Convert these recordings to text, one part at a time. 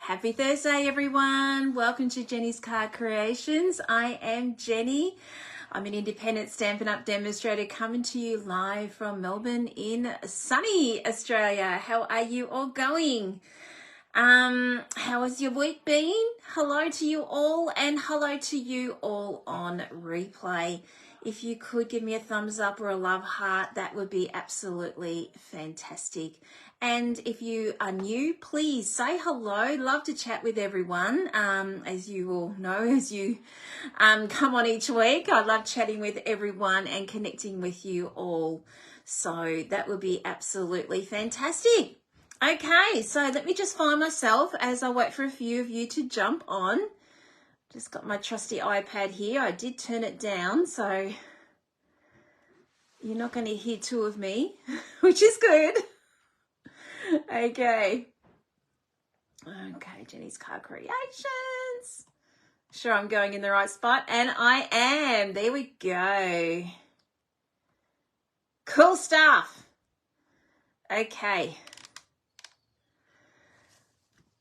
Happy Thursday, everyone. Welcome to Jenny's Card Creations. I am Jenny. I'm an independent Stampin' Up! Demonstrator coming to you live from Melbourne in sunny Australia. How are you all going? How has your week been? Hello to you all, and hello to you all on replay. If you could give me a thumbs up or a love heart, that would be absolutely fantastic. And if you are new, please say hello. Love to chat with everyone. As you all know, as you come on each week, I love chatting with everyone and connecting with you all. So that would be absolutely fantastic. Okay, so let me just find myself as I wait for a few of you to jump on. Just got my trusty iPad here. I did turn it down, so you're not going to hear two of me, which is good. Okay, Jenny's Card Creations. Sure, I'm going in the right spot, and I am. There we go. Cool stuff. Okay.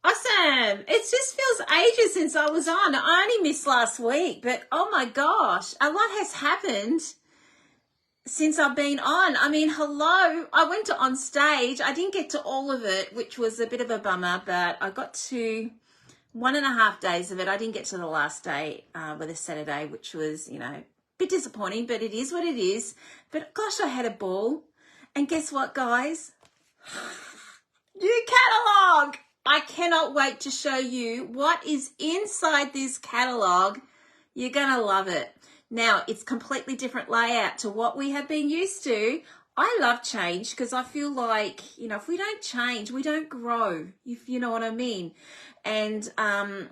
Awesome. It just feels ages since I was on. I only missed last week, but oh my gosh, a lot has happened since I've been on. I mean, hello, I went to on stage. I didn't get to all of it, which was a bit of a bummer, but I got to 1.5 days of it. I didn't get to the last day with a Saturday, which was, you know, a bit disappointing, but it is what it is. But gosh, I had a ball. And guess what, guys? New catalogue. I cannot wait to show you what is inside this catalogue. You're going to love it. Now, it's completely different layout to what we have been used to. I love change because I feel like, you know, if we don't change, we don't grow, if you know what I mean. And I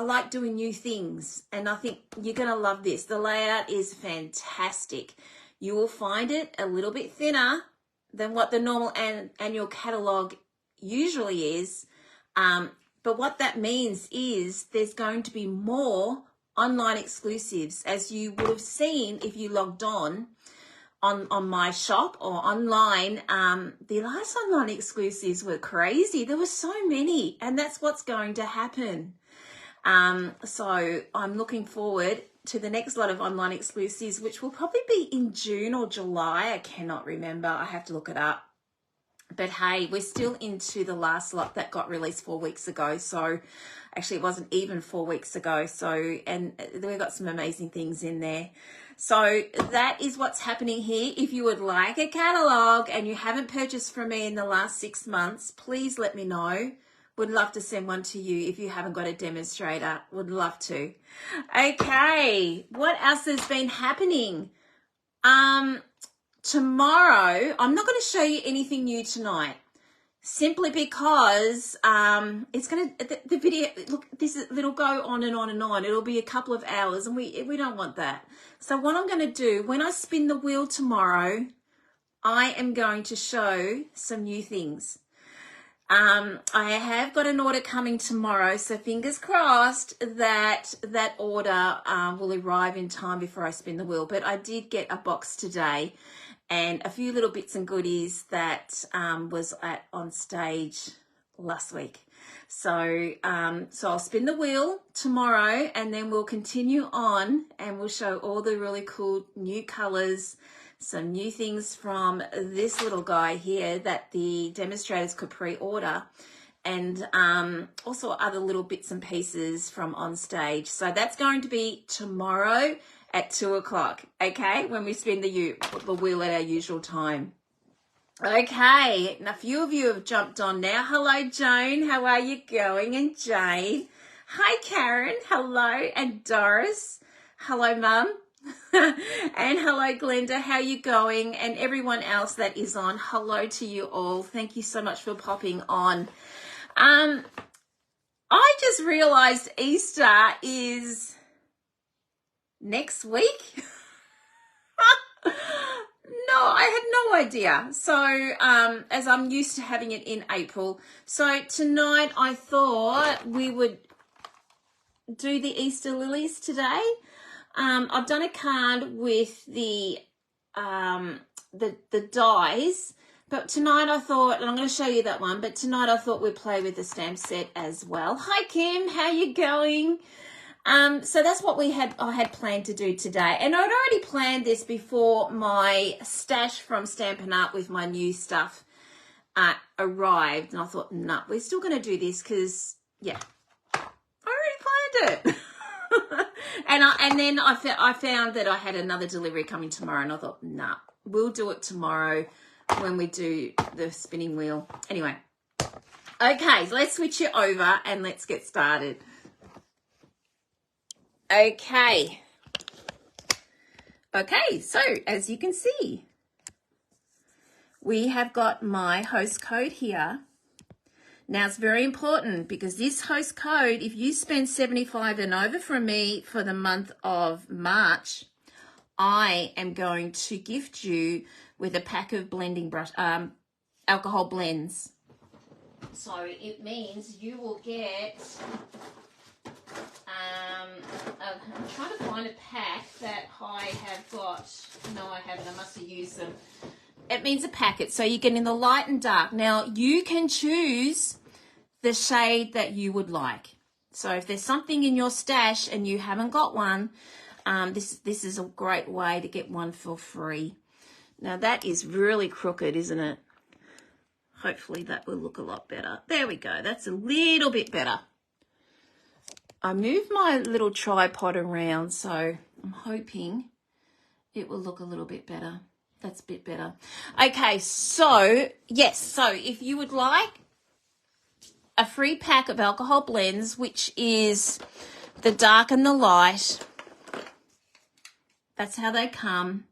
like doing new things, and I think you're going to love this. The layout is fantastic. You will find it a little bit thinner than what the normal annual catalogue usually is. But what that means is there's going to be more online exclusives, as you would have seen if you logged on my shop or online. The last online exclusives were crazy. There were so many, and that's what's going to happen. So I'm looking forward to the next lot of online exclusives, which will probably be in June or July. I cannot remember. I have to look it up. But hey, we're still into the last lot that got released 4 weeks ago. So actually it wasn't even 4 weeks ago. So, and we've got some amazing things in there. So that is what's happening here. If you would like a catalogue and you haven't purchased from me in the last 6 months, please let me know. Would love to send one to you if you haven't got a demonstrator. Would love to. Okay, what else has been happening? Tomorrow, I'm not going to show you anything new tonight, simply because it's going to, the video, look, it'll go on and on and on. It'll be a couple of hours, and we don't want that. So what I'm going to do, when I spin the wheel tomorrow, I am going to show some new things. I have got an order coming tomorrow, so fingers crossed that that order will arrive in time before I spin the wheel. But I did get a box today, and a few little bits and goodies that was on stage last week. So I'll spin the wheel tomorrow, and then we'll continue on, and we'll show all the really cool new colours, some new things from this little guy here that the demonstrators could pre-order, and also other little bits and pieces from on stage. So that's going to be tomorrow at 2 o'clock, okay, when we spin the wheel at our usual time. Okay, and a few of you have jumped on now. Hello, Joan. How are you going? And Jane. Hi, Karen. Hello. And Doris. Hello, Mum. And hello, Glenda. How are you going? And everyone else that is on, hello to you all. Thank you so much for popping on. I just realized Easter is next week. No, I had no idea. So, as I'm used to having it in April. So tonight I thought we would do the Easter lilies today. I've done a card with the dies, But tonight I thought, and I'm going to show you that one, but tonight I thought we'd play with the stamp set as well. Hi, Kim. How you going? So that's what I had planned to do today. And I'd already planned this before my stash from Stampin' Up! With my new stuff arrived. And I thought, no, we're still going to do this because, yeah, I already planned it. and then I found that I had another delivery coming tomorrow. And I thought, nah, we'll do it tomorrow when we do the spinning wheel. Anyway, okay, so let's switch it over and let's get started. Okay, so as you can see, we have got my host code here. Now it's very important because this host code, if you spend $75 and over from me for the month of March, I am going to gift you with a pack of blending brush, alcohol blends. So it means you will get, I'm trying to find a pack that I have got. No, I haven't. I must have used them. It means a packet. So you get in the light and dark. Now you can choose the shade that you would like. So if there's something in your stash and you haven't got one, this is a great way to get one for free. Now that is really crooked, isn't it? Hopefully that will look a lot better. There we go. That's a little bit better. I moved my little tripod around, so I'm hoping it will look a little bit better. That's a bit better. Okay, so yes, so if you would like a free pack of alcohol blends, which is the dark and the light, that's how they come,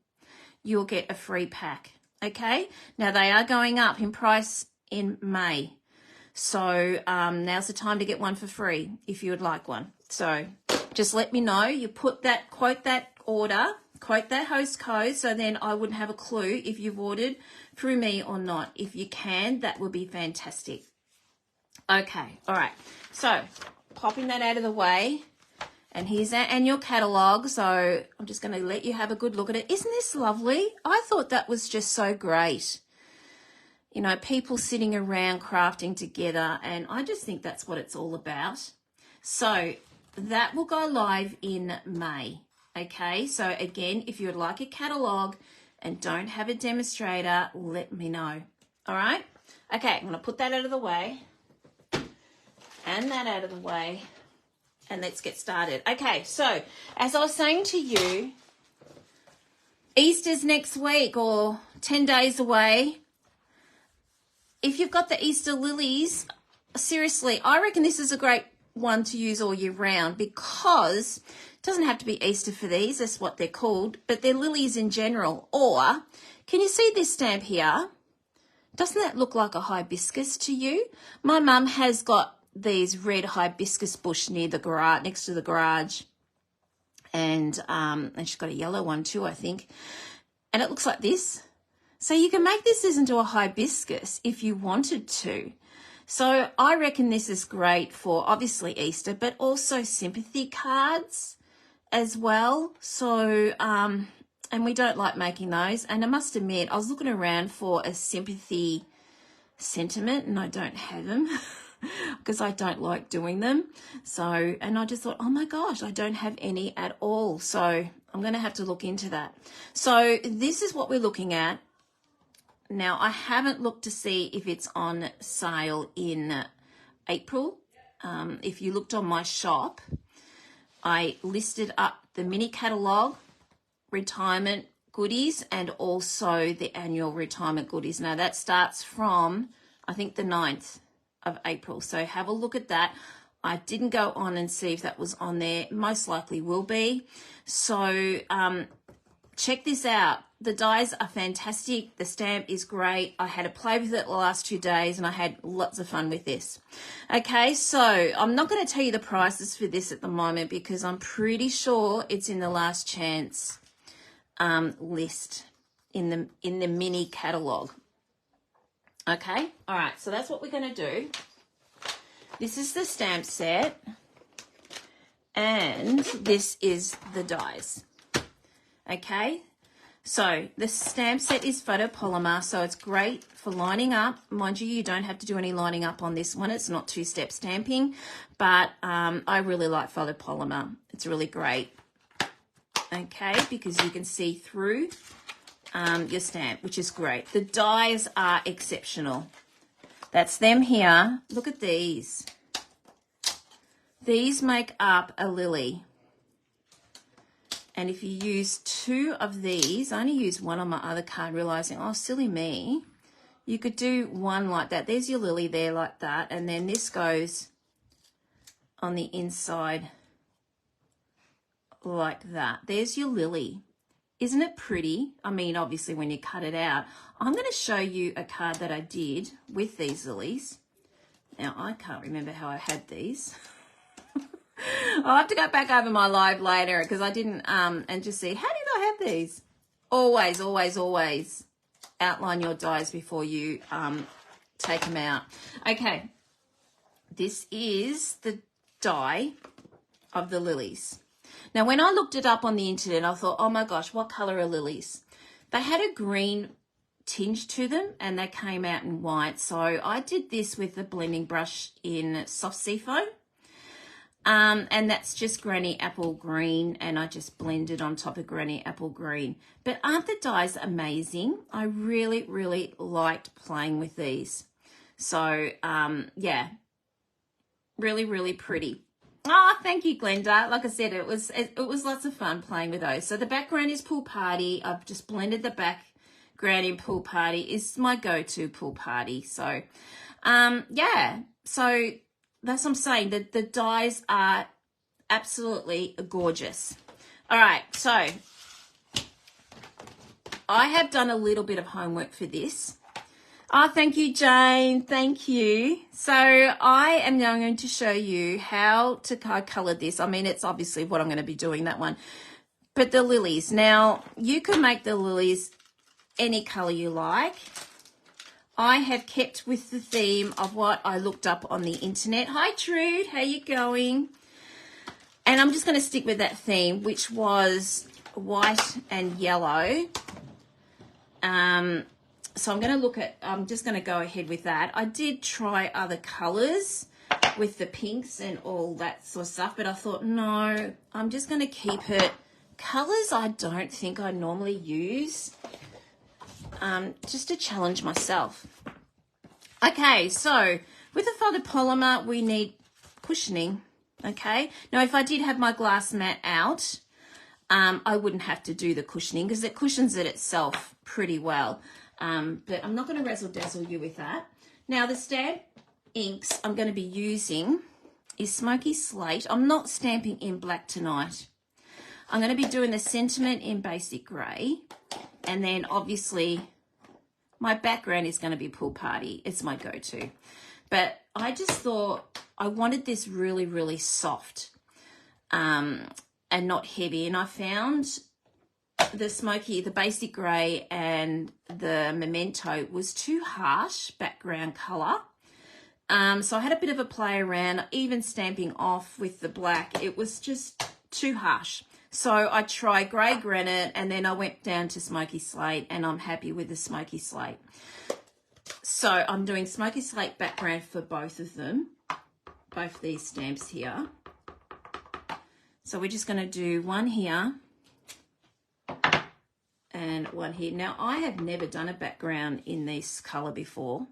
you'll get a free pack. Okay, now they are going up in price in May. So now's the time to get one for free if you would like one. So just let me know. You quote that order, quote that host code, so then I wouldn't have a clue if you've ordered through me or not. If you can, that would be fantastic. Okay, all right. So popping that out of the way. And here's our annual catalogue. So I'm just going to let you have a good look at it. Isn't this lovely? I thought that was just so great. You know, people sitting around crafting together, and I just think that's what it's all about. So that will go live in May. Okay, so again, if you would like a catalogue and don't have a demonstrator, let me know. All right? Okay, I'm going to put that out of the way and that out of the way, and let's get started. Okay, so as I was saying to you, Easter's next week or 10 days away. If you've got the Easter lilies, seriously, I reckon this is a great one to use all year round because it doesn't have to be Easter for these. That's what they're called, but they're lilies in general. Or can you see this stamp here? Doesn't that look like a hibiscus to you? My mum has got these red hibiscus bush near the garage, next to the garage, and she's got a yellow one too, I think, and it looks like this. So you can make this into a hibiscus if you wanted to. So I reckon this is great for obviously Easter, but also sympathy cards as well. So, and we don't like making those. And I must admit, I was looking around for a sympathy sentiment and I don't have them because I don't like doing them. So, and I just thought, oh my gosh, I don't have any at all. So I'm going to have to look into that. So this is what we're looking at. Now, I haven't looked to see if it's on sale in April. If you looked on my shop, I listed up the mini catalogue, retirement goodies, and also the annual retirement goodies. Now, that starts from, I think, the 9th of April. So have a look at that. I didn't go on and see if that was on there. Most likely will be. So check this out. The dies are fantastic. The stamp is great. I had a play with it the last 2 days and I had lots of fun with this. Okay, so I'm not going to tell you the prices for this at the moment because I'm pretty sure it's in the last chance list in the mini catalogue. Okay, all right, so that's what we're going to do. This is the stamp set and this is the dies. Okay. So the stamp set is photopolymer, so it's great for lining up. Mind you, you don't have to do any lining up on this one. It's not two-step stamping, but I really like photopolymer. It's really great, okay, because you can see through your stamp, which is great. The dies are exceptional. That's them here. Look at these. These make up a lily. And if you use 2 of these, I only used 1 on my other card, realizing, oh, silly me. You could do 1 like that. There's your lily there like that. And then this goes on the inside like that. There's your lily. Isn't it pretty? I mean, obviously when you cut it out. I'm going to show you a card that I did with these lilies. Now, I can't remember how I had these. I'll have to go back over my live later because I didn't, and just see, how did I have these? Always, always, always outline your dies before you take them out. Okay, this is the die of the lilies. Now, when I looked it up on the internet, I thought, oh my gosh, what color are lilies? They had a green tinge to them and they came out in white. So I did this with the blending brush in Soft Seafoam. And that's just Granny Apple Green, and I just blended on top of Granny Apple Green. But aren't the dies amazing? I really, really liked playing with these. So, yeah, really, really pretty. Oh, thank you, Glenda. Like I said, it was lots of fun playing with those. So the background is Pool Party. I've just blended the background in Pool Party. It's my go-to Pool Party. So, yeah, so that's what I'm saying. The dies are absolutely gorgeous. All right, so I have done a little bit of homework for this. Oh, thank you, Jane. Thank you. So I am now going to show you how to color this. I mean, it's obviously what I'm going to be doing, that one. But the lilies. Now, you can make the lilies any color you like. I have kept with the theme of what I looked up on the internet. Hi, Trude. How you going? And I'm just going to stick with that theme, which was white and yellow. So I'm just going to go ahead with that. I did try other colors with the pinks and all that sort of stuff, but I thought, no, I'm just going to keep it colors I don't think I normally use. Just to challenge myself. Okay, so with the photopolymer, we need cushioning, okay? Now, if I did have my glass mat out, I wouldn't have to do the cushioning because it cushions it itself pretty well. But I'm not going to razzle-dazzle you with that. Now, the stamp inks I'm going to be using is Smoky Slate. I'm not stamping in black tonight. I'm going to be doing the Sentiment in Basic Grey. And then obviously my background is going to be Pool Party. It's my go-to. But I just thought I wanted this really, really soft and not heavy. And I found the Basic Grey and the Memento was too harsh background colour. So I had a bit of a play around, even stamping off with the black. It was just too harsh. So I tried Grey Granite and then I went down to Smoky Slate, and I'm happy with the Smoky Slate. So I'm doing Smoky Slate background for both of them, both these stamps here. So we're just going to do one here and one here. Now, I have never done a background in this colour before.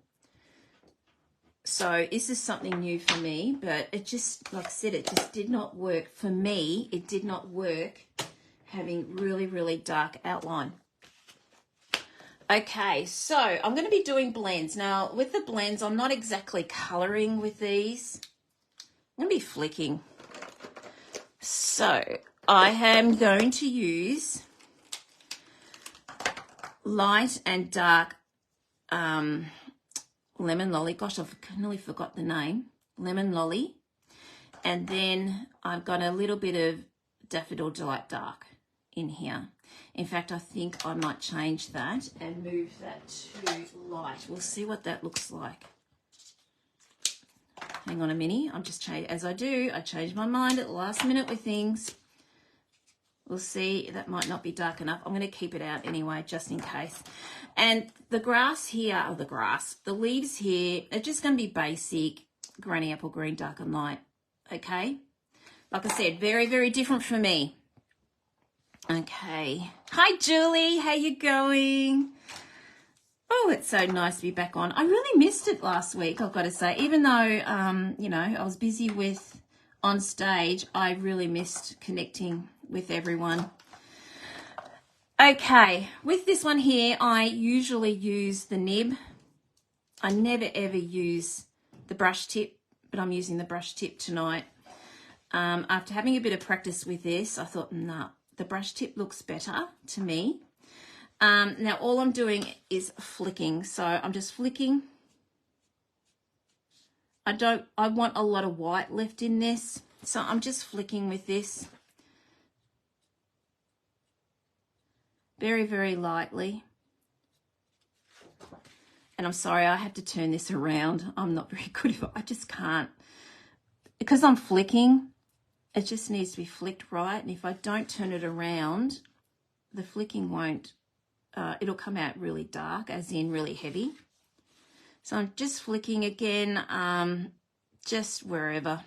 So this is something new for me, but it just, like I said, it just did not work. For me, it did not work having really, really dark outline. Okay, so I'm going to be doing blends. Now, with the blends, I'm not exactly colouring with these. I'm going to be flicking. So I am going to use light and dark Lemon Lolly. Gosh, I've nearly forgot the name. Lemon Lolly. And then I've got a little bit of Daffodil Delight Dark in here. In fact, I think I might change that and move that to light. We'll see what that looks like. Hang on a minute. I'm just changing. As I do, I change my mind at the last minute with things. We'll see. That might not be dark enough. I'm going to keep it out anyway, just in case. And the grass here, or the leaves here are just going to be basic granny apple green, dark and light. Okay? Like I said, very, very different for me. Okay. Hi, Julie. How you going? Oh, it's so nice to be back on. I really missed it last week, I've got to say. Even though, you know, I was busy with on stage, I really missed connecting with everyone. Okay, with this one here, I usually use the nib. I never ever use the brush tip, but I'm using the brush tip tonight. After having a bit of practice with this, I thought, nah, the brush tip looks better to me. Now all I'm doing is flicking, so I'm just flicking. I want a lot of white left in this, so I'm just flicking with this. Very, very lightly. And I'm sorry, I have to turn this around. I'm not very good at it. I just can't. Because I'm flicking, it just needs to be flicked right. And if I don't turn it around, the flicking won't, it'll come out really dark, as in really heavy. So I'm just flicking again, just wherever.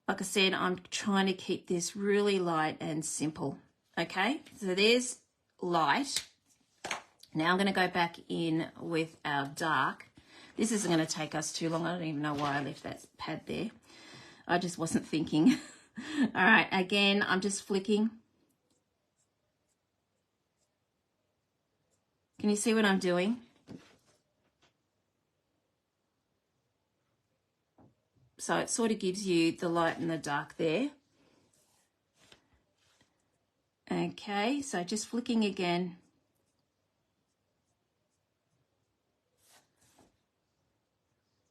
Like I said, I'm trying to keep this really light and simple. Okay, so there's light. Now I'm going to go back in with our dark. This isn't going to take us too long. I don't even know why I left that pad there. I just wasn't thinking. All right, again, I'm just flicking. Can you see what I'm doing? So it sort of gives you the light and the dark there. Okay, so just flicking again.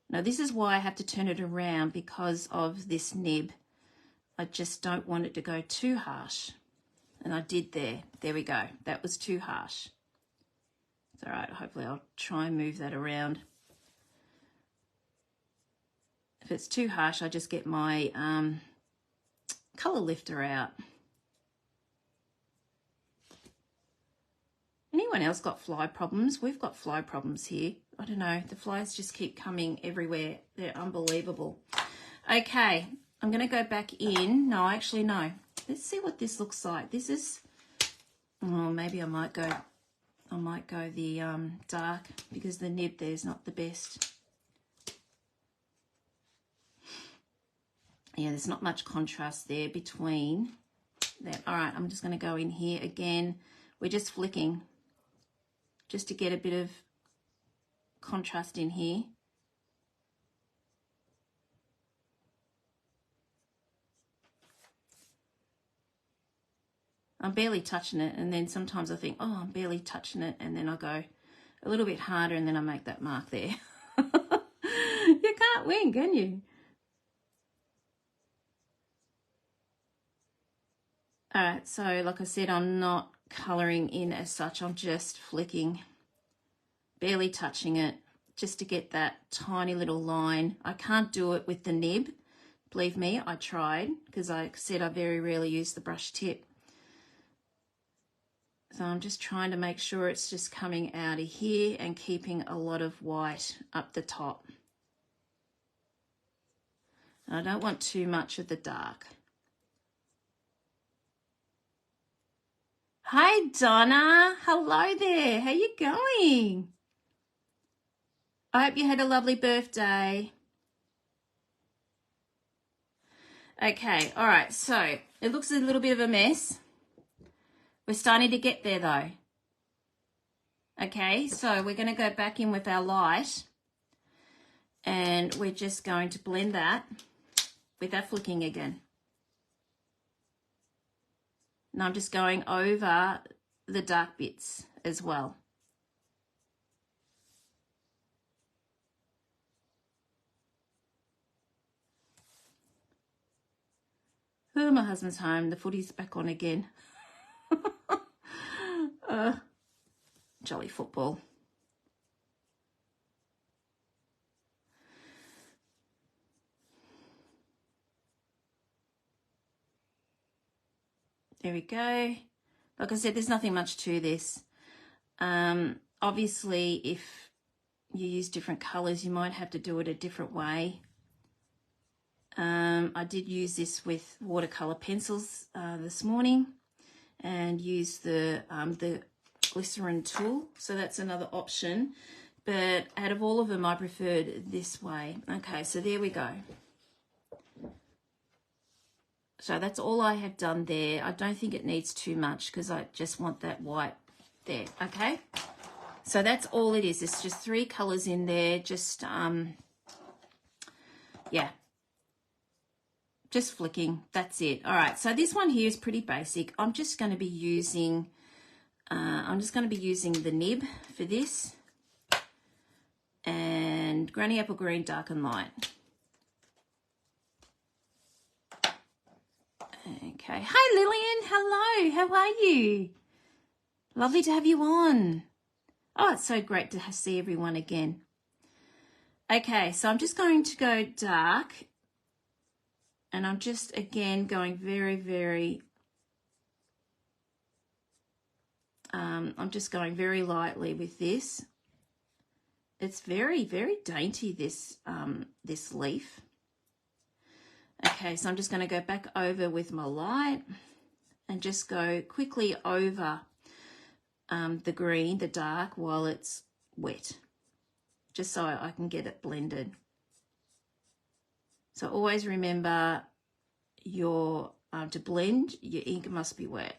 Now this is why I have to turn it around, because of this nib. I just don't want it to go too harsh. And I did there. There we go. That was too harsh. It's all right. Hopefully I'll try and move that around. If it's too harsh, I just get my colour lifter out. Anyone else got fly problems? We've got fly problems here. I don't know. The flies just keep coming everywhere. They're unbelievable. Okay, I'm going to go back in. No, actually, no. Let's see what this looks like. This is, oh, maybe I might go the dark, because the nib there is not the best. Yeah, there's not much contrast there between that. All right, I'm just going to go in here again. We're just flicking just to get a bit of contrast in here. I'm barely touching it, and then sometimes I think, oh, I'm barely touching it, and then I go a little bit harder, and then I make that mark there. You can't win, can you? All right, so like I said, I'm not colouring in as such. I'm just flicking, barely touching it, just to get that tiny little line. I can't do it with the nib. Believe me, I tried, because I said I very rarely use the brush tip. So I'm just trying to make sure it's just coming out of here and keeping a lot of white up the top. And I don't want too much of the dark. Hi, Donna. Hello there. How you going? I hope you had a lovely birthday. Okay, all right. So it looks a little bit of a mess. We're starting to get there though. Okay, so we're going to go back in with our light, and we're just going to blend that with our flicking again. And I'm just going over the dark bits as well. Oh, my husband's home. The footy's back on again. Jolly football. There we go. Like I said, there's nothing much to this. Obviously, if you use different colours, you might have to do it a different way. I did use this with watercolour pencils this morning and use the glycerin tool. So that's another option. But out of all of them, I preferred this way. Okay, so there we go. So that's all I have done there. I don't think it needs too much because I just want that white there, okay? So that's all it is. It's just 3 colours in there. Just, yeah. Just flicking. That's it. All right, so this one here is pretty basic. I'm just going to be using, the nib for this. And Granny Apple Green Dark and Light. Okay. Hi, Lillian. Hello. How are you? Lovely to have you on. Oh, it's so great to see everyone again. Okay, so I'm just going to go dark. And I'm just, again, going very, very... I'm just going very lightly with this. It's very, very dainty, this leaf. Okay, so I'm just going to go back over with my light and just go quickly over the green, the dark, while it's wet, just so I can get it blended. So always remember to blend, your ink must be wet.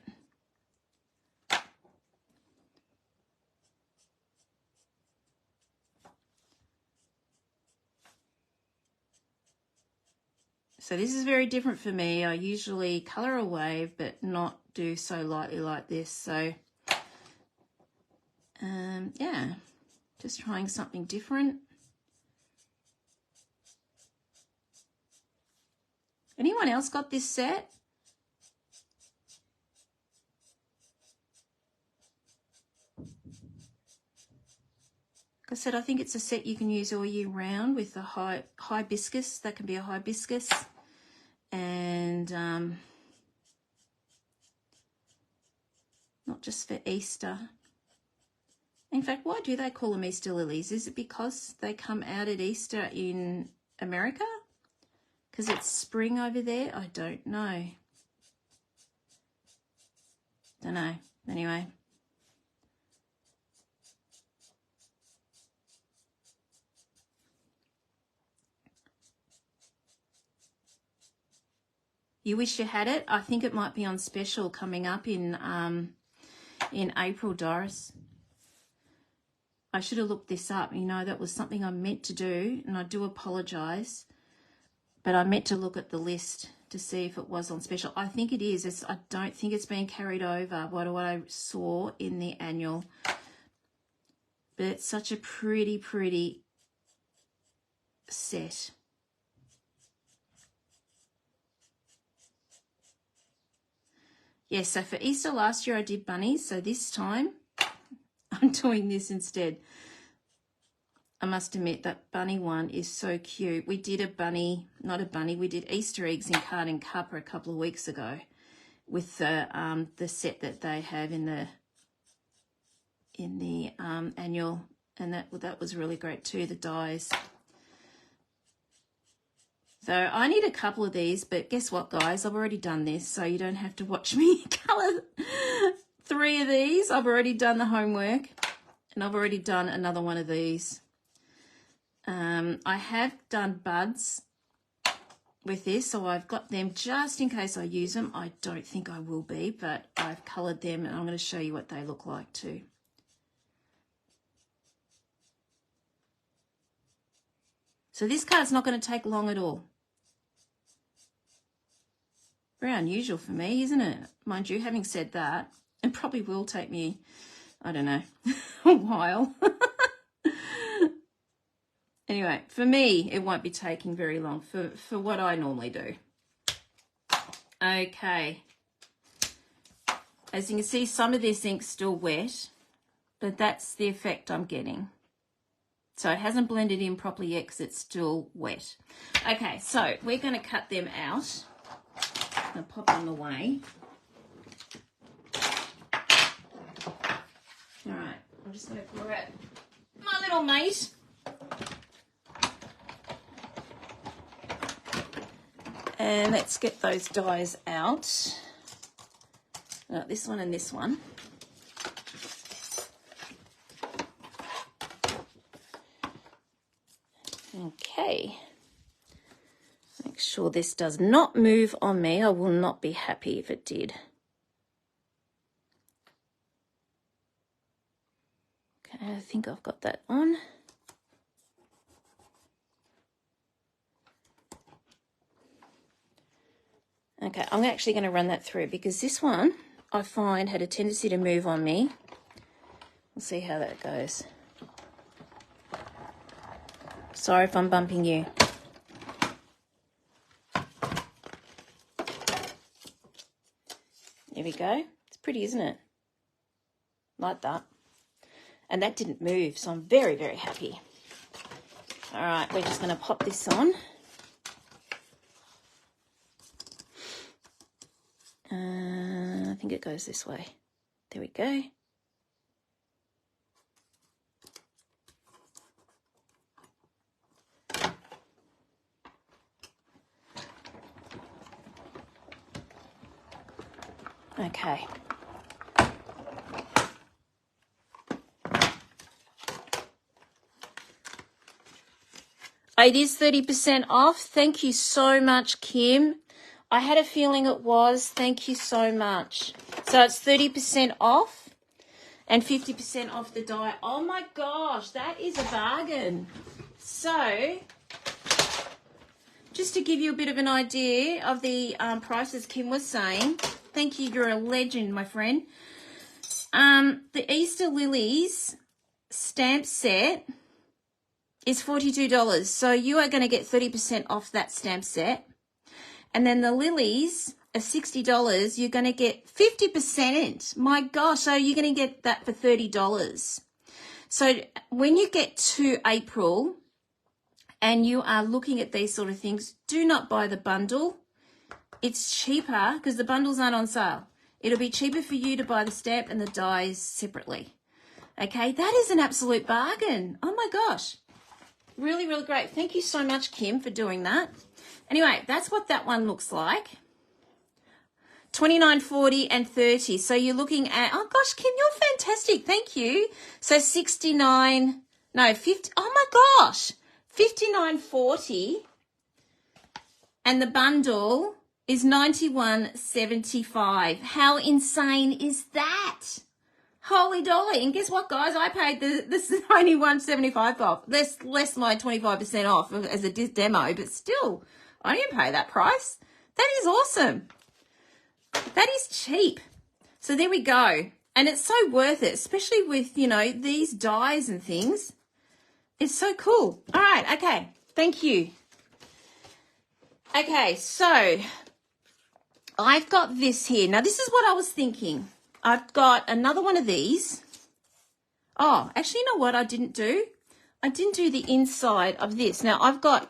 So this is very different for me. I usually colour a wave, but not do so lightly like this. So, yeah, just trying something different. Anyone else got this set? Like I said, I think it's a set you can use all year round with the hibiscus. That can be a hibiscus. And not just for Easter. In fact, why do they call them Easter lilies? Is it because they come out at Easter in America? Because it's spring over there? I don't know. Don't know. Anyway. You wish you had it? I think it might be on special coming up in April, Doris. I should have looked this up. You know, that was something I meant to do, and I do apologise. But I meant to look at the list to see if it was on special. I think it is. I don't think it's been carried over, what I saw in the annual. But it's such a pretty, pretty set. Yes, so for Easter last year I did bunnies, so this time I'm doing this instead. I must admit that bunny one is so cute. We did a bunny, not a bunny, we did Easter eggs in Card and Cuppa a couple of weeks ago with the set that they have in the annual, and that was really great too, the dies. So I need a couple of these, but guess what, guys? I've already done this, so you don't have to watch me colour 3 of these. I've already done the homework, and I've already done another one of these. I have done buds with this, so I've got them just in case I use them. I don't think I will be, but I've coloured them, and I'm going to show you what they look like too. So this card's not going to take long at all. Very unusual for me, isn't it? Mind you, having said that, it probably will take me, I don't know, a while. Anyway, for me, it won't be taking very long for what I normally do. Okay. As you can see, some of this ink's still wet, but that's the effect I'm getting. So it hasn't blended in properly yet because it's still wet. Okay, so we're going to cut them out. I'll pop them away. All right, I'm just going to grab my little mate. And let's get those dies out. This one and this one. Okay. Make sure this does not move on me. I will not be happy if it did. Okay, I think I've got that on. Okay, I'm actually going to run that through because this one I find had a tendency to move on me. We'll see how that goes. Sorry if I'm bumping you. There we go. It's pretty, isn't it? Like that. And that didn't move, so I'm very, very happy. All right, we're just going to pop this on. I think it goes this way. There we go. Okay. It is 30% off. Thank you so much, Kim. I had a feeling it was. Thank you so much. So it's 30% off and 50% off the die. Oh my gosh, that is a bargain. So just to give you a bit of an idea of the prices Kim was saying. Thank you. You're a legend, my friend. The Easter Lilies stamp set is $42. So you are going to get 30% off that stamp set. And then the lilies are $60. You're going to get 50%. My gosh, so you're going to get that for $30. So when you get to April and you are looking at these sort of things, do not buy the bundle. It's cheaper because the bundles aren't on sale. It'll be cheaper for you to buy the stamp and the dies separately. Okay, that is an absolute bargain. Oh my gosh. Really, really great. Thank you so much, Kim, for doing that. Anyway, that's what that one looks like. $29.40 and $30. So you're looking at, oh gosh, Kim, you're fantastic. Thank you. So 69, no, 50, oh my gosh, $59.40. And the bundle is $91.75. How insane is that? Holy dolly. And guess what, guys? I paid this $91.75 off. Less my 25% off as a demo, but still, I didn't pay that price. That is awesome. That is cheap. So there we go. And it's so worth it, especially with, you know, these dies and things. It's so cool. All right, okay. Thank you. Okay, so I've got this here. Now, this is what I was thinking. I've got another one of these. Oh, actually, you know what I didn't do? I didn't do the inside of this. Now, I've got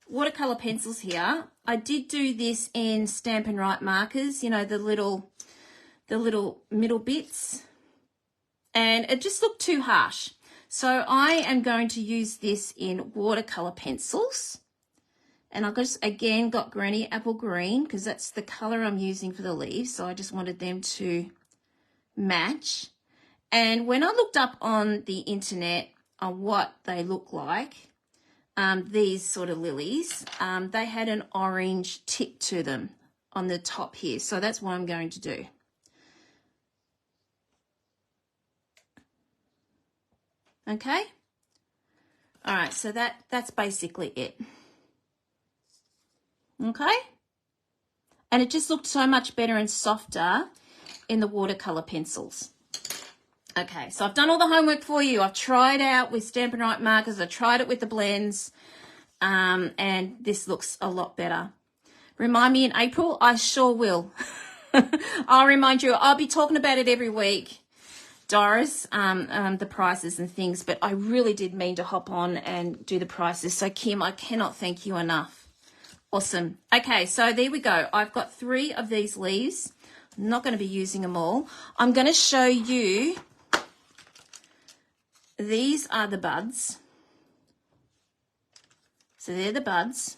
watercolor pencils here. I did do this in Stampin' Write markers, you know, the little middle bits. And it just looked too harsh. So I am going to use this in watercolor pencils. And I've just, again, got Granny Apple Green because that's the color I'm using for the leaves. So I just wanted them to match. And when I looked up on the internet on what they look like, these sort of lilies, they had an orange tip to them on the top here. So that's what I'm going to do. Okay. All right. So that's basically it. Okay. And it just looked so much better and softer in the watercolor pencils. Okay, so I've done all the homework for you. I've tried out with Stampin' Write markers. I tried it with the blends, and this looks a lot better. Remind me in April? I sure will. I'll remind you. I'll be talking about it every week, Doris, the prices and things, but I really did mean to hop on and do the prices. So, Kim, I cannot thank you enough. Awesome. Okay, so there we go. I've got 3 of these leaves I'm not going to be using them all. I'm going to show you, these are the buds. So they're the buds.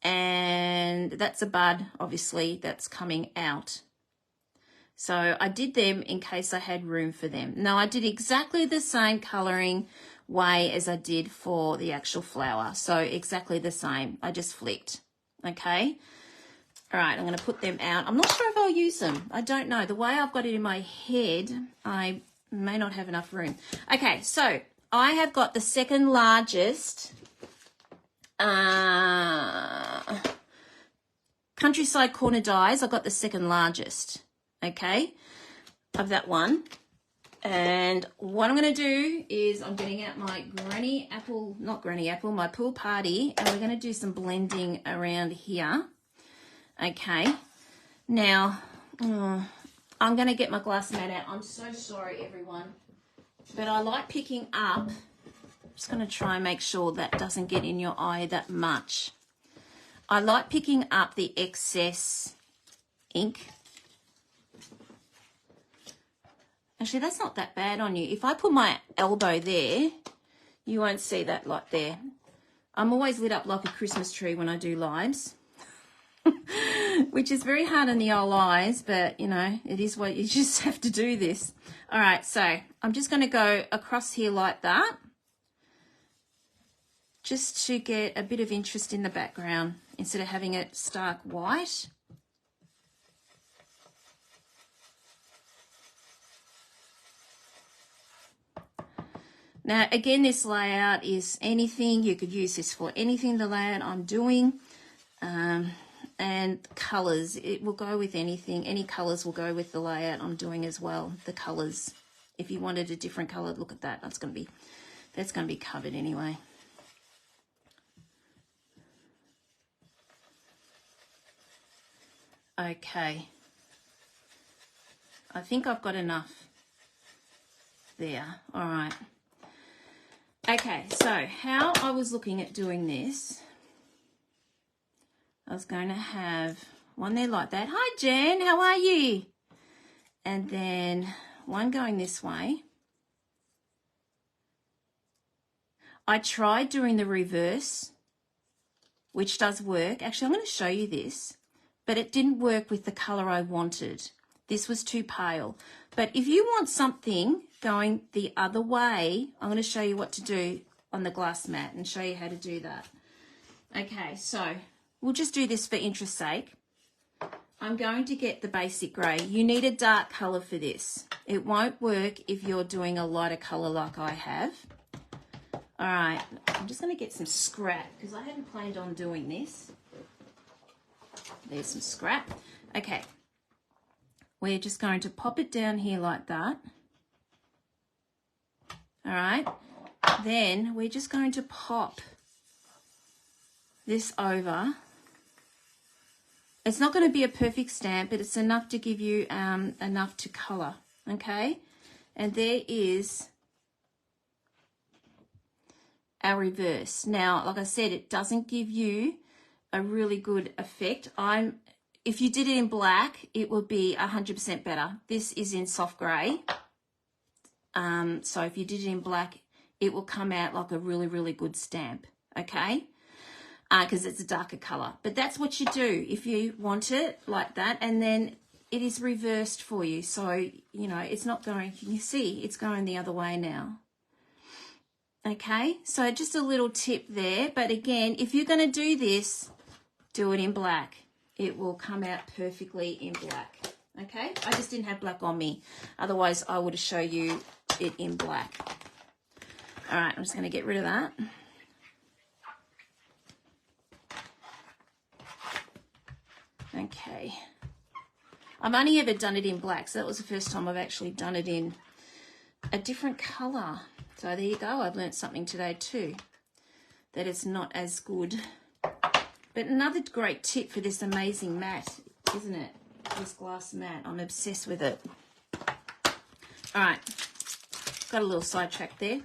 And that's a bud, obviously, that's coming out. So I did them in case I had room for them. Now, I did exactly the same colouring way as I did for the actual flower. So exactly the same. I just flicked. Okay. All right, I'm going to put them out. I'm not sure if I'll use them. I don't know. The way I've got it in my head, I may not have enough room. Okay, so I have got the second largest Countryside Corner dies. I've got the second largest, okay, of that one. And what I'm going to do is I'm getting out my my Pool Party, and we're going to do some blending around here. Okay, now I'm going to get my glass mat out. I'm so sorry, everyone, but I like picking up. I'm just going to try and make sure that doesn't get in your eye that much. I like picking up the excess ink. Actually, that's not that bad on you. If I put my elbow there, you won't see that like there. I'm always lit up like a Christmas tree when I do lives. Which is very hard on the old eyes, but you know, it is what you just have to do this. All right, so I'm just going to go across here like that, just to get a bit of interest in the background instead of having it stark white. Now, again, this layout is anything. You could use this for anything, the layout I'm doing. And colours, it will go with anything. Any colours will go with the layout I'm doing as well. The colours, if you wanted a different colour, look at that. That's going to be covered anyway. Okay. I think I've got enough there. All right. Okay, so how I was looking at doing this, I was going to have one there like that. Hi, Jen, how are you? And then one going this way. I tried doing the reverse, which does work. Actually, I'm going to show you this, but it didn't work with the colour I wanted. This was too pale. But if you want something going the other way, I'm going to show you what to do on the glass mat and show you how to do that. Okay, so we'll just do this for interest's sake. I'm going to get the basic grey. You need a dark colour for this. It won't work if you're doing a lighter colour like I have. All right, I'm just going to get some scrap because I hadn't planned on doing this. There's some scrap. Okay, we're just going to pop it down here like that. All right, then we're just going to pop this over. It's not going to be a perfect stamp, but it's enough to give you enough to colour, okay? And there is our reverse. Now, like I said, it doesn't give you a really good effect. If you did it in black, it would be 100% better. This is in soft grey. So if you did it in black, it will come out like a really, really good stamp, okay? Because it's a darker colour. But that's what you do if you want it like that, and then it is reversed for you. So, you know, it's not going, you see, it's going the other way now. Okay, so just a little tip there. But again, if you're going to do this, do it in black. It will come out perfectly in black. Okay, I just didn't have black on me. Otherwise, I would have shown you it in black. All right, I'm just going to get rid of that. Okay, I've only ever done it in black, so that was the first time I've actually done it in a different colour. So there you go, I've learnt something today too, that it's not as good. But another great tip for this amazing mat, isn't it? This glass mat, I'm obsessed with it. All right, got a little sidetrack there.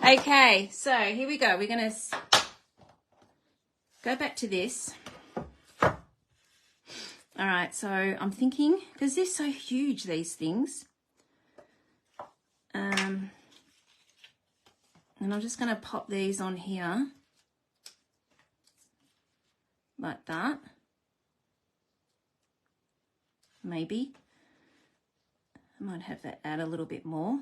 Okay, so here we go. We're going to go back to this. All right, so I'm thinking, because they're so huge, these things. And I'm just going to pop these on here like that. Maybe. I might have to add a little bit more.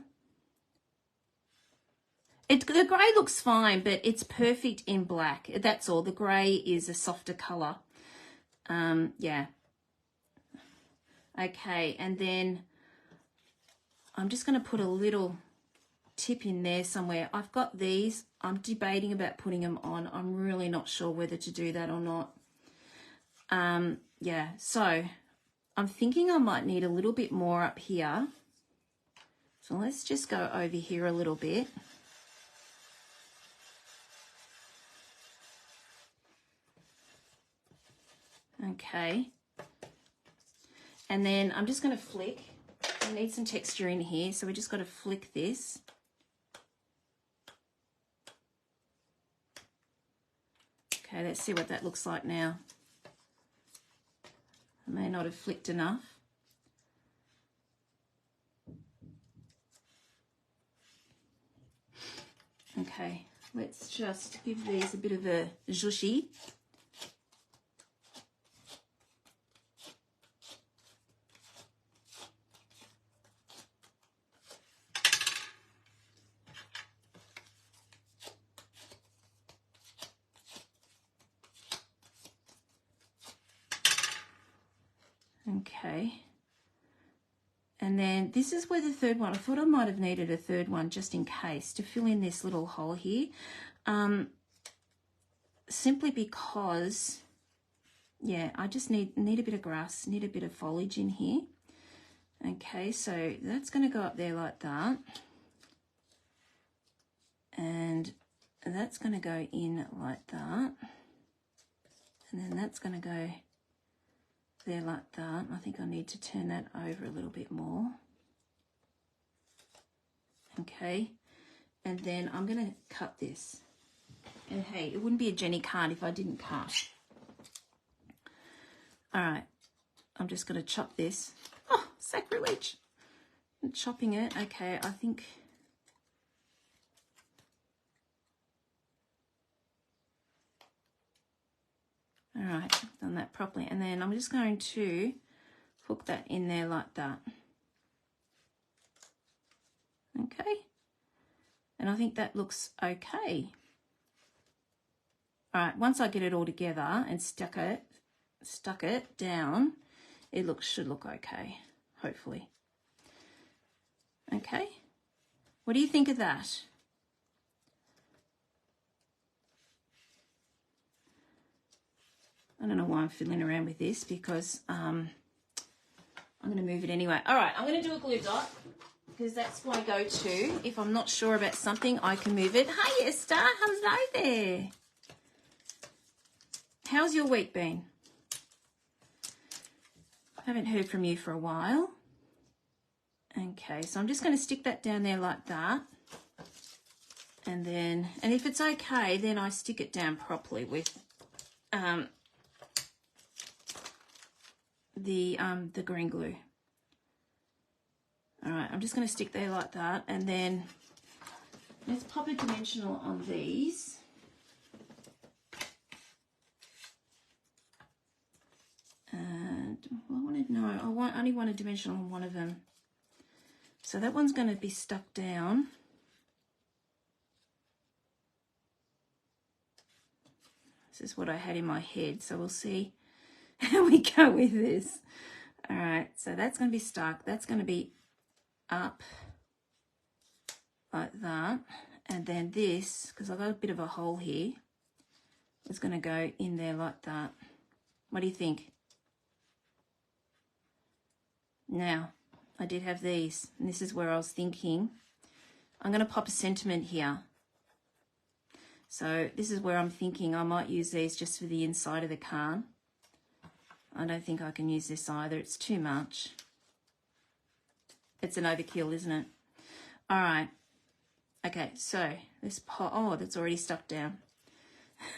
The grey looks fine, but it's perfect in black. That's all. The grey is a softer colour. Yeah. Okay, and then I'm just going to put a little tip in there somewhere. I've got these. I'm debating about putting them on. I'm really not sure whether to do that or not. Yeah, so I'm thinking I might need a little bit more up here. So let's just go over here a little bit. Okay. And then I'm just going to flick. I need some texture in here, so we just got to flick this. Okay, let's see what that looks like now. I may not have flicked enough. Okay, let's just give these a bit of a zhushy. Okay. And then this is where the third one, I thought I might have needed a third one just in case to fill in this little hole here. Simply because, yeah, I just need a bit of grass, need a bit of foliage in here. Okay, so that's going to go up there like that. And that's going to go in like that. And then that's going to go there like that. I think I need to turn that over a little bit more. Okay, and then I'm going to cut this. And hey, it wouldn't be a Jenny card if I didn't cut. All right, I'm just going to chop this. Oh, sacrilege. I'm chopping it. Okay, I think... All right, done that properly. And then I'm just going to hook that in there like that. Okay. And I think that looks okay. All right, once I get it all together and stuck it down, it should look okay, hopefully. Okay. What do you think of that? I don't know why I'm fiddling around with this because I'm going to move it anyway. All right, I'm going to do a glue dot because that's my go-to. If I'm not sure about something, I can move it. Hi, Esther. Hello there. How's your week been? I haven't heard from you for a while. Okay, so I'm just going to stick that down there like that. And then, and if it's okay, then I stick it down properly with the green glue. All right, I'm just going to stick there like that, and then let's pop a dimensional on these. And I want to know, I only want a dimensional on one of them. So that one's going to be stuck down. This is what I had in my head, so we'll see how we go with this. All right, so that's going to be stuck. That's going to be up like that. And then this, because I've got a bit of a hole here, is going to go in there like that. What do you think? Now, I did have these, and this is where I was thinking. I'm going to pop a sentiment here. So this is where I'm thinking I might use these just for the inside of the card. I don't think I can use this either. It's too much. It's an overkill, isn't it? All right. Okay, so this pot, oh, that's already stuck down.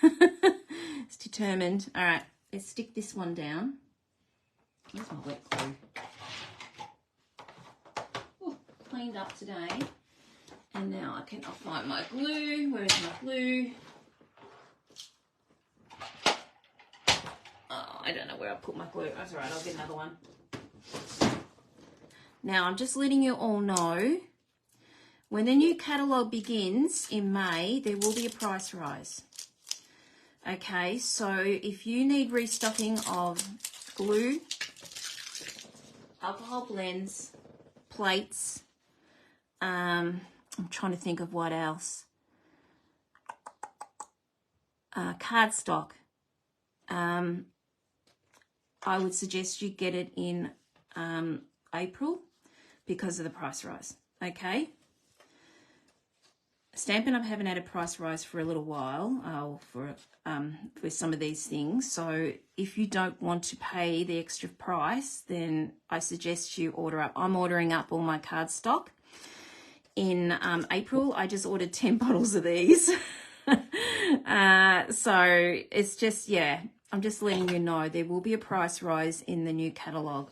It's determined. All right, let's stick this one down. Where's my wet glue? Oh, cleaned up today. And now I cannot find my glue. Where is my glue? Oh, I don't know where I put my glue. That's all right, I'll get another one. Now, I'm just letting you all know, when the new catalogue begins in May, there will be a price rise. Okay, so if you need restocking of glue, alcohol blends, plates, I'm trying to think of what else, cardstock, I would suggest you get it in April because of the price rise, okay? Stampin' Up haven't had a price rise for a little while for some of these things. So if you don't want to pay the extra price, then I suggest you order up. I'm ordering up all my cardstock in April. I just ordered 10 bottles of these. So it's just, yeah, I'm just letting you know there will be a price rise in the new catalogue.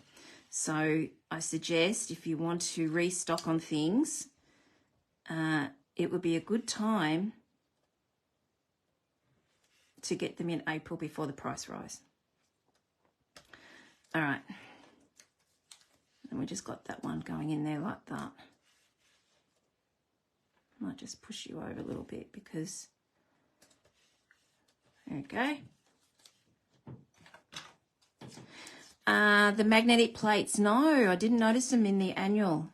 So I suggest if you want to restock on things, it would be a good time to get them in April before the price rise. All right. And we just got that one going in there like that. I might just push you over a little bit because, there we go. The magnetic plates, no, I didn't notice them in the annual.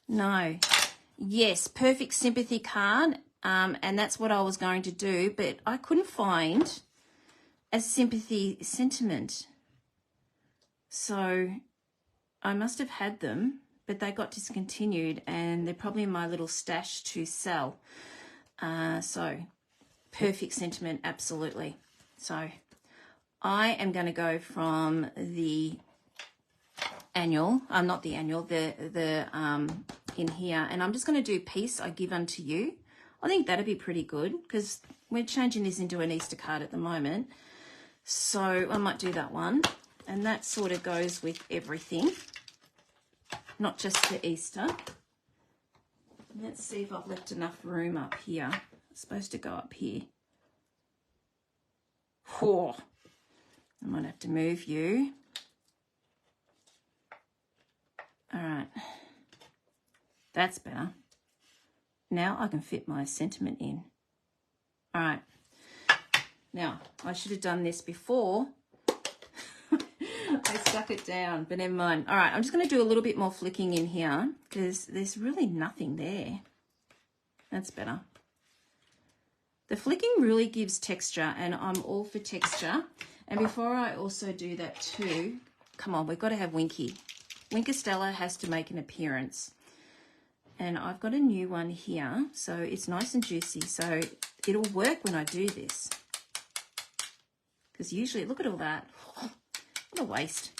No. Yes, perfect sympathy card, and that's what I was going to do, but I couldn't find a sympathy sentiment. So I must have had them, but they got discontinued, and they're probably in my little stash to sell. So perfect sentiment, absolutely. So I am going to go from the annual, not the annual, the in here, and I'm just going to do Peace I Give Unto You. I think that'd be pretty good because we're changing this into an Easter card at the moment. So I might do that one, and that sort of goes with everything, not just for Easter. Let's see if I've left enough room up here. It's supposed to go up here. Oh, I might have to move you. All right, that's better. Now I can fit my sentiment in. All right, now I should have done this before. I stuck it down, but never mind. All right, I'm just going to do a little bit more flicking in here because there's really nothing there. That's better. The flicking really gives texture, and I'm all for texture. And before I also do that too, come on, we've got to have Winky. Winkostella has to make an appearance. And I've got a new one here, so it's nice and juicy. So it'll work when I do this. Because usually, look at all that. Oh, what a waste.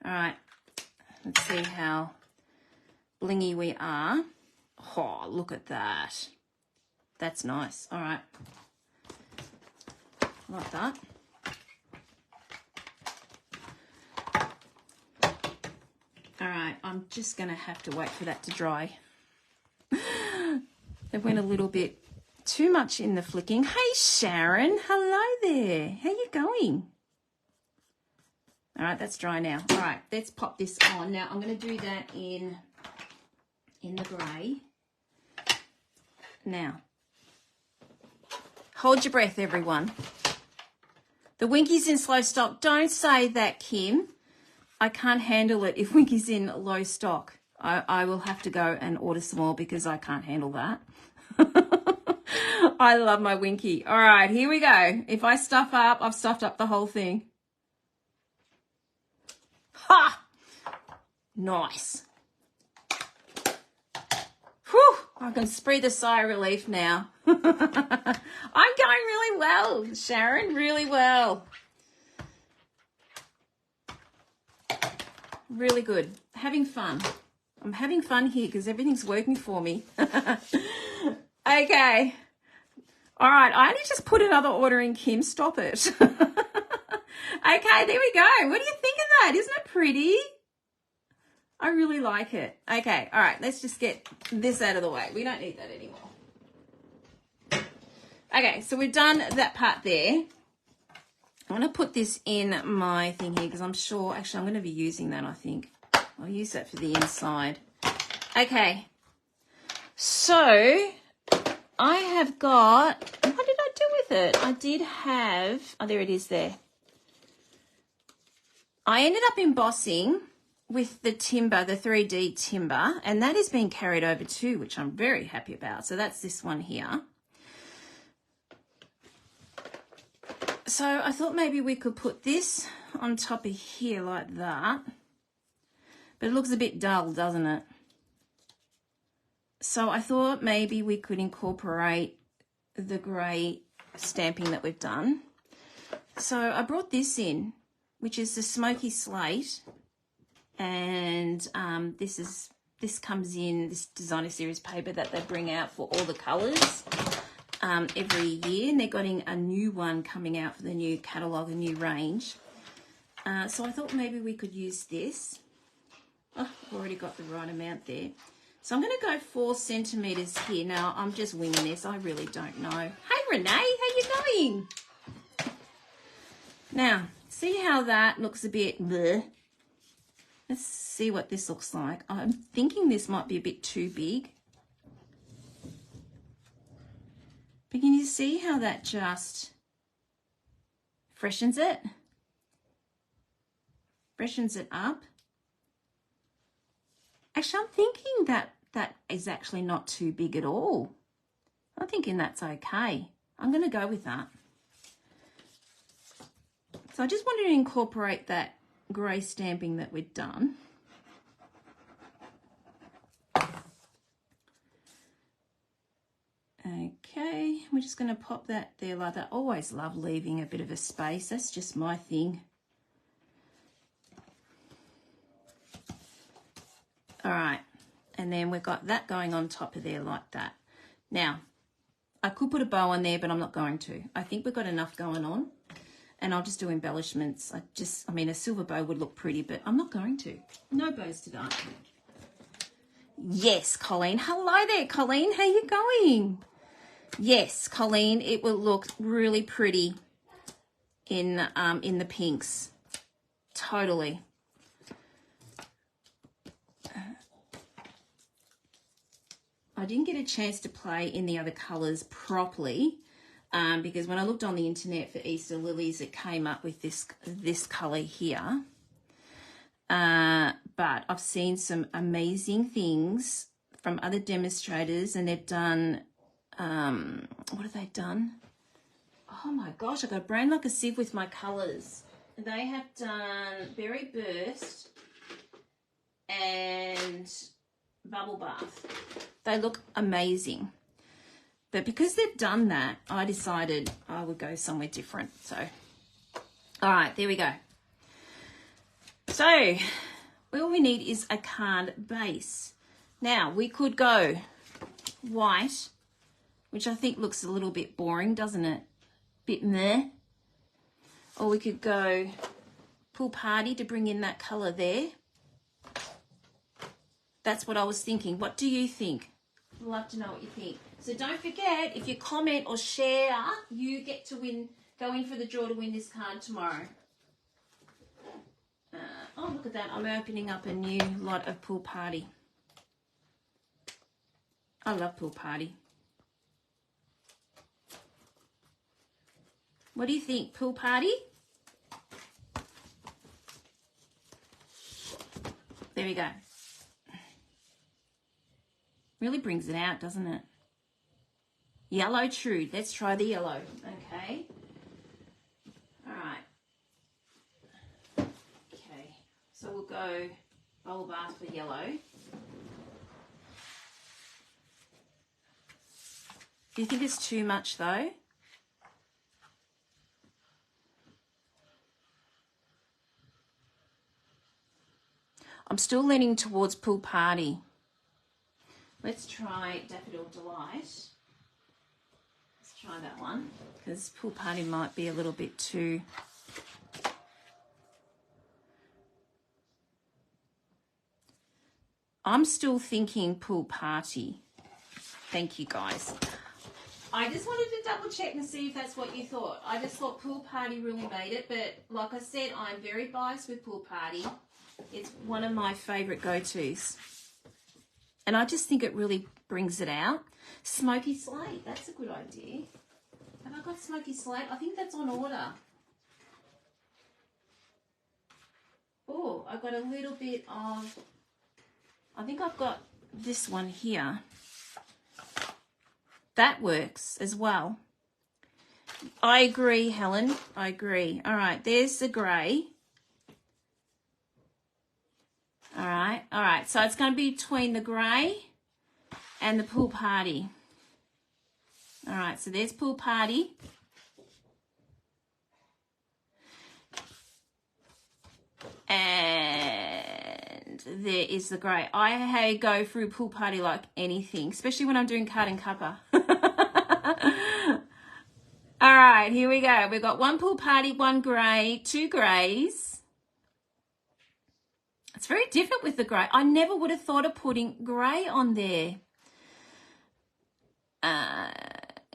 All right, let's see how blingy we are. Oh, look at that. That's nice. All right. Like that. All right, I'm just going to have to wait for that to dry. It went a little bit too much in the flicking. Hey, Sharon. Hello there. How you going? All right, that's dry now. All right, let's pop this on. Now, I'm going to do that in the grey. Now, hold your breath, everyone. The Winky's in slow stock. Don't say that, Kim. I can't handle it if Winky's in low stock. I will have to go and order some more because I can't handle that. I love my Winky. All right, here we go. If I stuff up, I've stuffed up the whole thing. Ha! Nice. Whew, I can breathe a sigh of relief now. I'm going really well, Sharon, really well. Really good. Having fun. I'm having fun here because everything's working for me. Okay. All right, I only just put another order in, Kim. Stop it. Okay, there we go. What do you think of that? Isn't it pretty? I really like it. Okay, all right, let's just get this out of the way. We don't need that anymore. Okay, so we've done that part there. I'm going to put this in my thing here because I'm sure, actually, I'm going to be using that, I think. I'll use that for the inside. Okay, so I have got, what did I do with it? I did have, oh, there it is there. I ended up embossing with the timber, the 3D timber, and that is being carried over too, which I'm very happy about. So that's this one here. So I thought maybe we could put this on top of here like that. But it looks a bit dull, doesn't it? So I thought maybe we could incorporate the grey stamping that we've done. So I brought this in, which is the Smoky Slate. And this comes in this designer series paper that they bring out for all the colours every year, and they're getting a new one coming out for the new catalogue, a new range. So I thought maybe we could use this. Oh, I've already got the right amount there. So I'm going to go 4 centimetres here. Now, I'm just winging this. I really don't know. Hey, Renee, how you going? Now, see how that looks a bit bleh? Let's see what this looks like. I'm thinking this might be a bit too big. But can you see how that just freshens it? Freshens it up. Actually, I'm thinking that that is actually not too big at all. I'm thinking that's okay. I'm going to go with that. So I just wanted to incorporate that grey stamping that we'd done. Okay, we're just going to pop that there like that. Always love leaving a bit of a space. That's just my thing. All right, and then we've got that going on top of there like that. Now, I could put a bow on there, but I'm not going to. I think we've got enough going on, and I'll just do embellishments. I mean, a silver bow would look pretty, but I'm not going to. No bows today. Yes, Colleen. Hello there, Colleen. How you going? Yes, Colleen, it will look really pretty in the pinks. Totally. I didn't get a chance to play in the other colours properly because when I looked on the internet for Easter lilies, it came up with this colour here. But I've seen some amazing things from other demonstrators, and they've done, what have they done? Oh my gosh, I've got a brain like a sieve with my colours. They have done Berry Burst and Bubble Bath. They look amazing. But because they've done that, I decided I would go somewhere different. So, all right, there we go. So, all we need is a card base. Now, we could go white, which I think looks a little bit boring, doesn't it? Bit meh. Or we could go Pool Party to bring in that colour there. That's what I was thinking. What do you think? I'd love to know what you think. So don't forget, if you comment or share, you get to win, go in for the draw to win this card tomorrow. Oh, look at that. I'm opening up a new lot of Pool Party. I love Pool Party. What do you think? Pool Party? There we go. Really brings it out, doesn't it? Yellow True. Let's try the yellow. Okay. All right. Okay. So we'll go Bubble Bath for yellow. Do you think it's too much though? I'm still leaning towards Pool Party. Let's try Daffodil Delight. Let's try that one because pool party might be a little bit too... I'm still thinking pool party. Thank you, guys. I just wanted to double check and see if that's what you thought. I just thought pool party really made it, but like I said, I'm very biased with pool party. It's one of my favourite go-tos. And I just think it really brings it out. Smoky slate, that's a good idea. Have I got smoky slate? I think that's on order. Oh, I got a little bit of... I think I've got this one here. That works as well. I agree, Helen. I agree. All right, there's the grey. All right. So it's going to be between the grey and the pool party. All right, so there's pool party. And there is the grey. I go through pool party like anything, especially when I'm doing card and cuppa. All right, here we go. We've got one pool party, one grey, two greys. It's very different with the grey. I never would have thought of putting grey on there.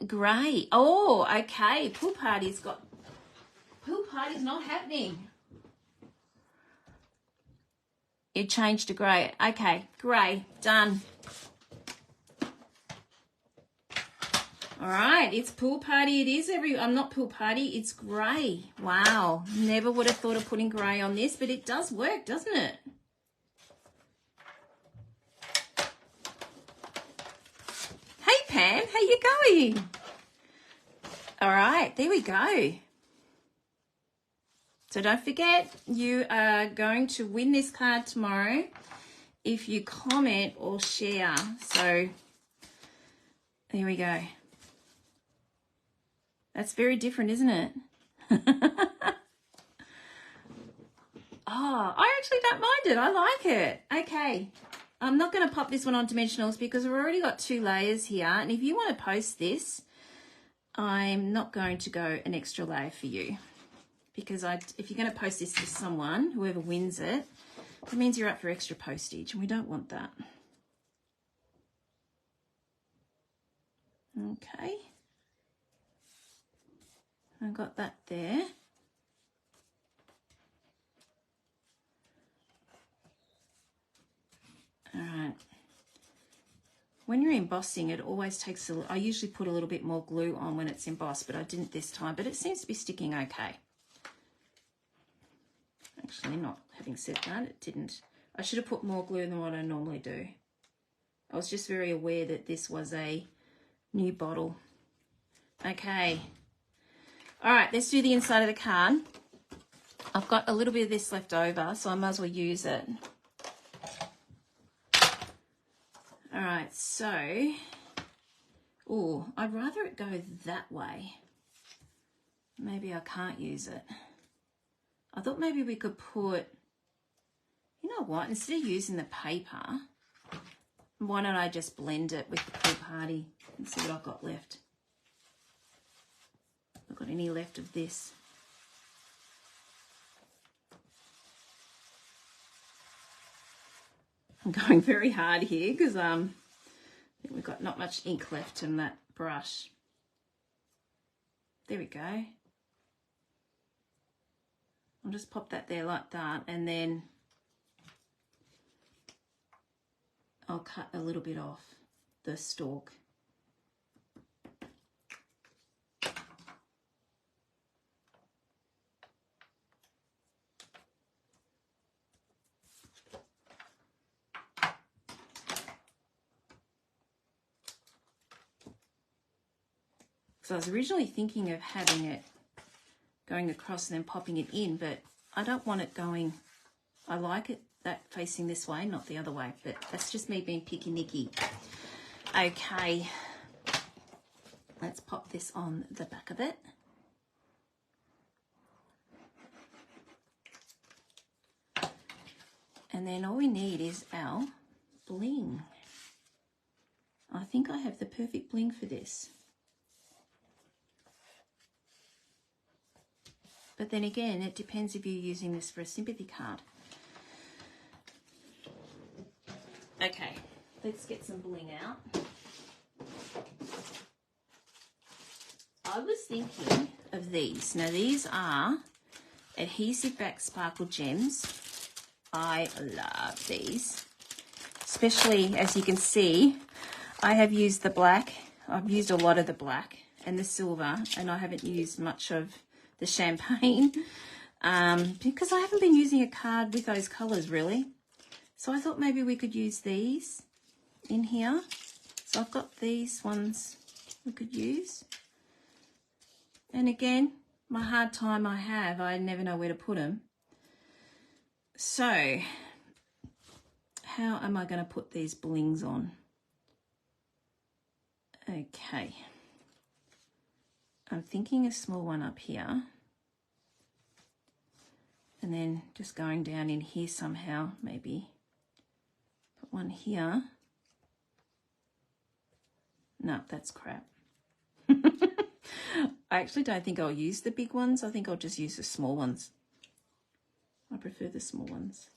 Grey. Oh, okay. Pool party's not happening. It changed to grey. Okay, grey. Done. All right, it's pool party. It is I'm not pool party. It's grey. Wow. Never would have thought of putting grey on this, but it does work, doesn't it? Hey, Pam. How you going? All right, there we go. So don't forget, you are going to win this card tomorrow if you comment or share. So there we go. That's very different, isn't it? Oh, I actually don't mind it. I like it. Okay. I'm not going to pop this one on Dimensionals because we've already got 2 layers here. And if you want to post this, I'm not going to go an extra layer for you. Because if you're going to post this to someone, whoever wins it, it means you're up for extra postage, and we don't want that. Okay. I got that there. All right. When you're embossing, it always takes I usually put a little bit more glue on when it's embossed, but I didn't this time, but it seems to be sticking okay. Actually, not having said that, it didn't. I should have put more glue than what I normally do. I was just very aware that this was a new bottle. Okay. All right, let's do the inside of the card. I've got a little bit of this left over, so I might as well use it. All right, so, oh, I'd rather it go that way. Maybe I can't use it. I thought maybe we could put, you know what, instead of using the paper, why don't I just blend it with the pool party and see what I've got left. I've got any left of this. I'm going very hard here because I think we've got not much ink left in that brush. There we go. I'll just pop that there like that, and then I'll cut a little bit off the stalk. So I was originally thinking of having it going across and then popping it in, but I don't want it going, I like it that facing this way, not the other way, but that's just me being picky-nicky. Okay, let's pop this on the back of it. And then all we need is our bling. I think I have the perfect bling for this. But then again, it depends if you're using this for a sympathy card. Okay, let's get some bling out. I was thinking of these. Now, these are adhesive back sparkle gems. I love these. Especially, as you can see, I have used the black. I've used a lot of the black and the silver, and I haven't used much of the champagne because I haven't been using a card with those colours, really. So I thought maybe we could use these in here. So I've got these ones we could use. And again, my hard time I never know where to put them. So how am I going to put these blings on? Okay. I'm thinking a small one up here. And then just going down in here somehow, maybe. Put one here. No, that's crap. I actually don't think I'll use the big ones. I think I'll just use the small ones. I prefer the small ones.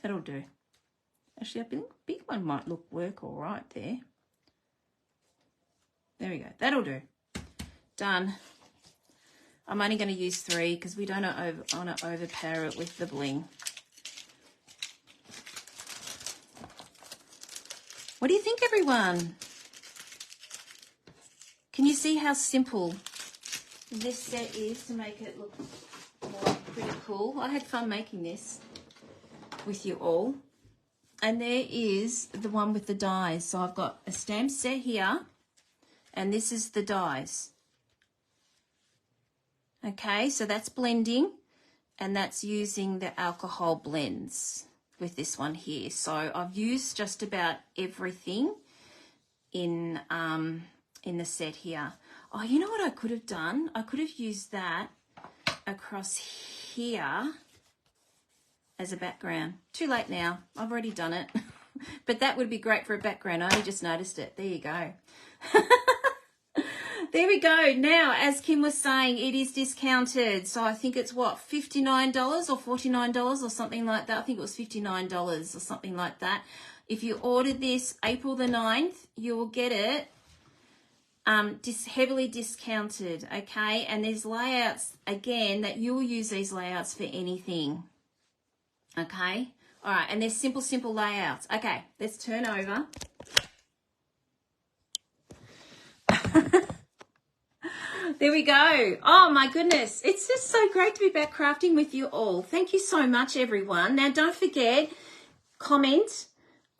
That'll do. Actually, I think a big one might work all right there. There we go. That'll do. Done. I'm only going to use 3 because we don't want to overpower it with the bling. What do you think, everyone? Can you see how simple this set is to make it look more pretty cool? I had fun making this with you all. And there is the one with the dies. So I've got a stamp set here, and this is the dies. Okay, so that's blending, and that's using the alcohol blends with this one here. So I've used just about everything in the set here. Oh, you know what I could have done? I could have used that across here as a background. Too late now. I've already done it. But that would be great for a background. I only just noticed it. There you go. There we go. Now, as Kim was saying, it is discounted. So I think it's what, $59 or $49 or something like that. I think it was $59 or something like that. If you order this April the 9th, you will get it heavily discounted, okay? And there's layouts, again, that you will use these layouts for anything, okay? All right, and there's simple layouts. Okay, let's turn over. There we go. Oh my goodness. It's just so great to be back crafting with you all. Thank you so much, everyone. Now, don't forget, comment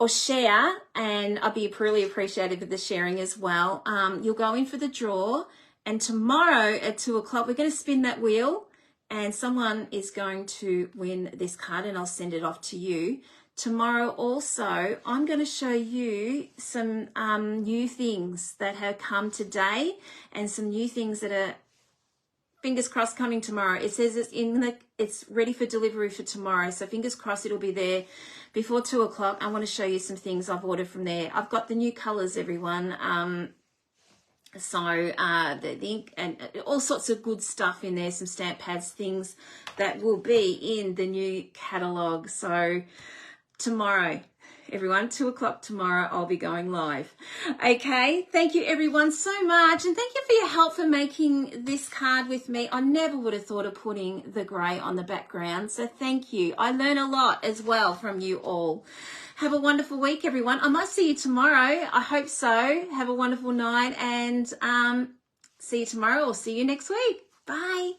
or share, and I'll be really appreciative of the sharing as well. You'll go in for the draw, and tomorrow at 2 o'clock, we're going to spin that wheel, and someone is going to win this card, and I'll send it off to you. Tomorrow also, I'm going to show you some new things that have come today and some new things that are, fingers crossed, coming tomorrow. It says it's ready for delivery for tomorrow. So fingers crossed it'll be there before 2 o'clock. I want to show you some things I've ordered from there. I've got the new colours, everyone. The ink and all sorts of good stuff in there, some stamp pads, things that will be in the new catalogue. So tomorrow, everyone, 2 o'clock tomorrow, I'll be going live. Okay, thank you everyone so much, and thank you for your help for making this card with me. I never would have thought of putting the grey on the background, so thank you. I learn a lot as well from you all. Have a wonderful week, everyone. I might see you tomorrow. I hope so. Have a wonderful night, and see you tomorrow or see you next week. Bye.